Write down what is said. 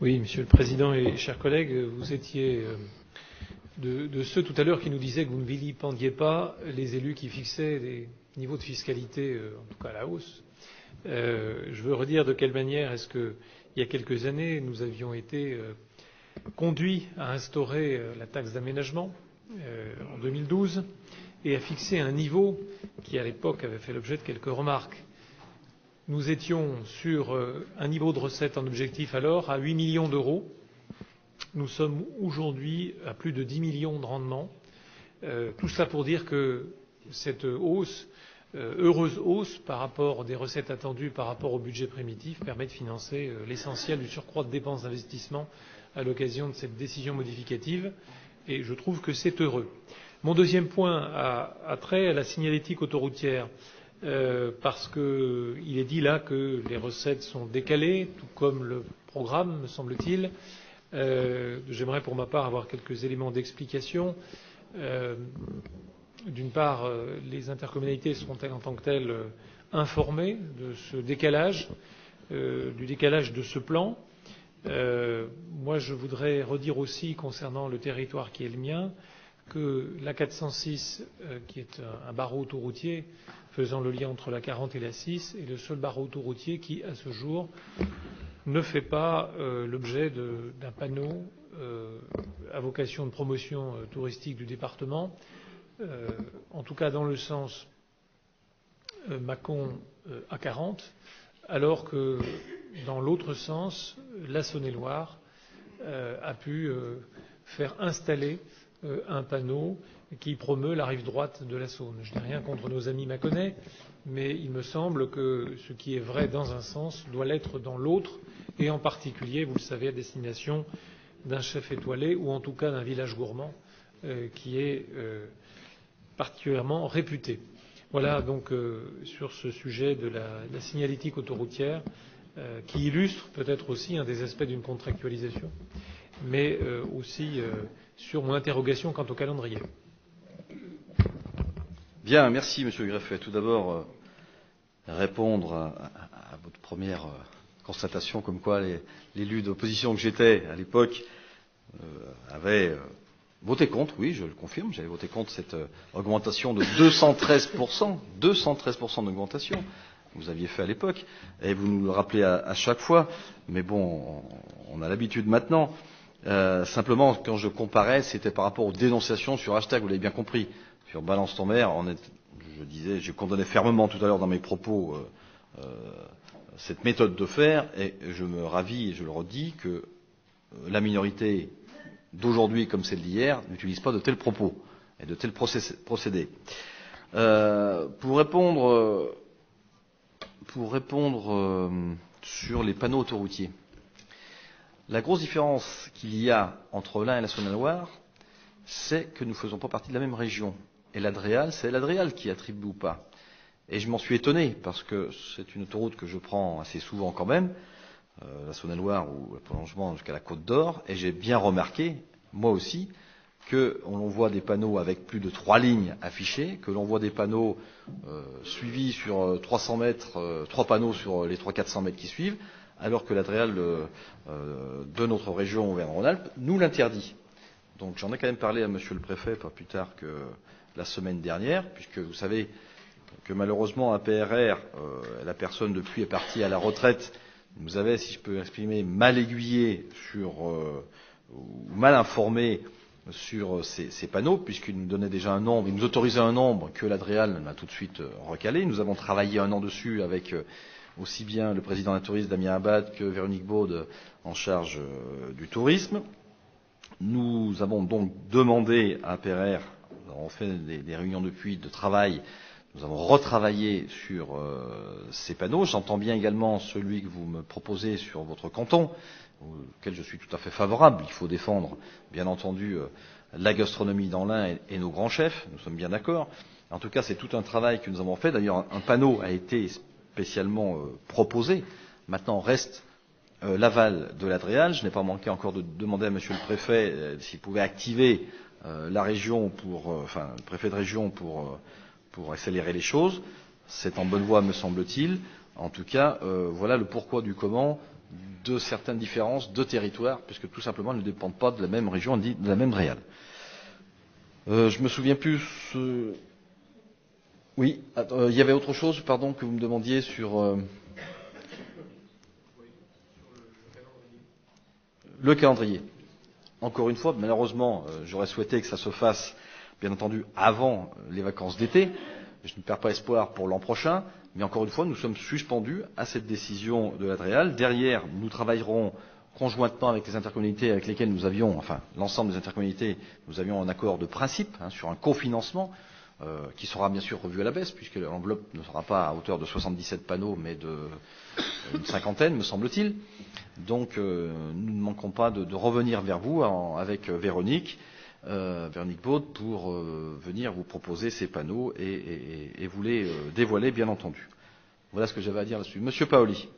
Oui, Monsieur le Président et chers collègues, vous étiez de ceux tout à l'heure qui nous disaient que vous ne vilipendiez pas les élus qui fixaient des niveaux de fiscalité, en tout cas à la hausse. Je veux redire de quelle manière est-ce que, il y a quelques années, nous avions été conduits à instaurer la taxe d'aménagement en 2012 et à fixer un niveau qui, à l'époque, avait fait l'objet de quelques remarques. Nous étions sur un niveau de recettes en objectif alors à 8 millions d'euros. Nous sommes aujourd'hui à plus de 10 millions de rendement. Tout cela pour dire que cette hausse, heureuse hausse par rapport des recettes attendues par rapport au budget primitif, permet de financer l'essentiel du surcroît de dépenses d'investissement à l'occasion de cette décision modificative. Et je trouve que c'est heureux. Mon deuxième point a trait à la signalétique autoroutière. Parce qu'il est dit là que les recettes sont décalées, tout comme le programme, me semble-t-il. J'aimerais pour ma part avoir quelques éléments d'explication. D'une part, les intercommunalités seront-elles en tant que telles informées de ce décalage, du décalage de ce plan? Moi, je voudrais redire aussi, concernant le territoire qui est le mien, que la 406, qui est un barreau autoroutier faisant le lien entre la 40 et la 6, est le seul barreau autoroutier qui, à ce jour, ne fait pas l'objet d'un panneau à vocation de promotion touristique du département, en tout cas dans le sens Mâcon à 40, alors que dans l'autre sens, la Saône-et-Loire a pu faire installer un panneau qui promeut la rive droite de la Saône. Je n'ai rien contre nos amis mâconnais, mais il me semble que ce qui est vrai dans un sens doit l'être dans l'autre, et en particulier, vous le savez, à destination d'un chef étoilé ou en tout cas d'un village gourmand qui est particulièrement réputé. Voilà donc sur ce sujet de la signalétique autoroutière qui illustre peut-être aussi un des aspects d'une contractualisation, mais aussi sur mon interrogation quant au calendrier. Bien, merci Monsieur le greffier. Tout d'abord, répondre à votre première constatation comme quoi l'élu d'opposition que j'étais à l'époque avait voté contre. Oui, je le confirme, j'avais voté contre cette augmentation de 213%, 213% d'augmentation que vous aviez fait à l'époque, et vous nous le rappelez à chaque fois, mais bon, on a l'habitude maintenant. Simplement, quand je comparais, c'était par rapport aux dénonciations sur hashtag, vous l'avez bien compris, sur Balance ton maire. Je disais, j'ai condamné fermement tout à l'heure dans mes propos cette méthode de faire, et je me ravis et je le redis que la minorité d'aujourd'hui comme celle d'hier n'utilise pas de tels propos et de tels procédés. Pour répondre sur les panneaux autoroutiers. La grosse différence qu'il y a entre l'Ain et la Saône-et-Loire, c'est que nous ne faisons pas partie de la même région. Et l'Adréal, c'est l'Adréal qui attribue ou pas. Et je m'en suis étonné, parce que c'est une autoroute que je prends assez souvent quand même, la Saône-et-Loire ou le prolongement jusqu'à la Côte d'Or, et j'ai bien remarqué, moi aussi, que l'on voit des panneaux avec plus de 3 lignes affichées, que l'on voit des panneaux suivis sur 300 mètres, 3 panneaux sur les 300-400 mètres qui suivent, alors que l'Adréal de notre région Auvergne-Rhône-Alpes nous l'interdit. Donc j'en ai quand même parlé à Monsieur le Préfet pas plus tard que la semaine dernière, puisque vous savez que malheureusement APRR, la personne depuis est partie à la retraite, nous avait, si je peux exprimer, mal aiguillé ou mal informé sur ces panneaux, puisqu'il nous donnait déjà un nombre, il nous autorisait un nombre que l'Adréal m'a tout de suite recalé. Nous avons travaillé un an dessus avec aussi bien le président d'un tourisme, Damien Abad, que Véronique Baude en charge du tourisme. Nous avons donc demandé à APRR, nous avons fait des réunions depuis de travail, nous avons retravaillé sur ces panneaux. J'entends bien également celui que vous me proposez sur votre canton, auquel je suis tout à fait favorable. Il faut défendre, bien entendu, la gastronomie dans l'Ain et nos grands chefs, nous sommes bien d'accord. En tout cas, c'est tout un travail que nous avons fait. D'ailleurs, un panneau a été spécialement proposé. Maintenant, reste l'aval de l'Adréal. Je n'ai pas manqué encore de demander à Monsieur le Préfet s'il pouvait activer la région le préfet de région pour accélérer les choses. C'est en bonne voie, me semble-t-il. En tout cas, voilà le pourquoi du comment de certaines différences de territoire, puisque tout simplement, elles ne dépendent pas de la même région, de la même DREAL. Je me souviens plus. Oui, il y avait autre chose, pardon, que vous me demandiez sur le calendrier. Encore une fois, malheureusement, j'aurais souhaité que ça se fasse, bien entendu, avant les vacances d'été. Je ne perds pas espoir pour l'an prochain, mais encore une fois, nous sommes suspendus à cette décision de la DREAL. Derrière, nous travaillerons conjointement avec les intercommunalités avec lesquelles nous avions, enfin l'ensemble des intercommunalités, nous avions un accord de principe sur un cofinancement qui sera bien sûr revu à la baisse, puisque l'enveloppe ne sera pas à hauteur de 77 panneaux, mais une cinquantaine, me semble-t-il. Donc nous ne manquerons pas de revenir vers vous avec Véronique Baud pour venir vous proposer ces panneaux et vous les dévoiler, bien entendu. Voilà ce que j'avais à dire là-dessus. Monsieur Paoli.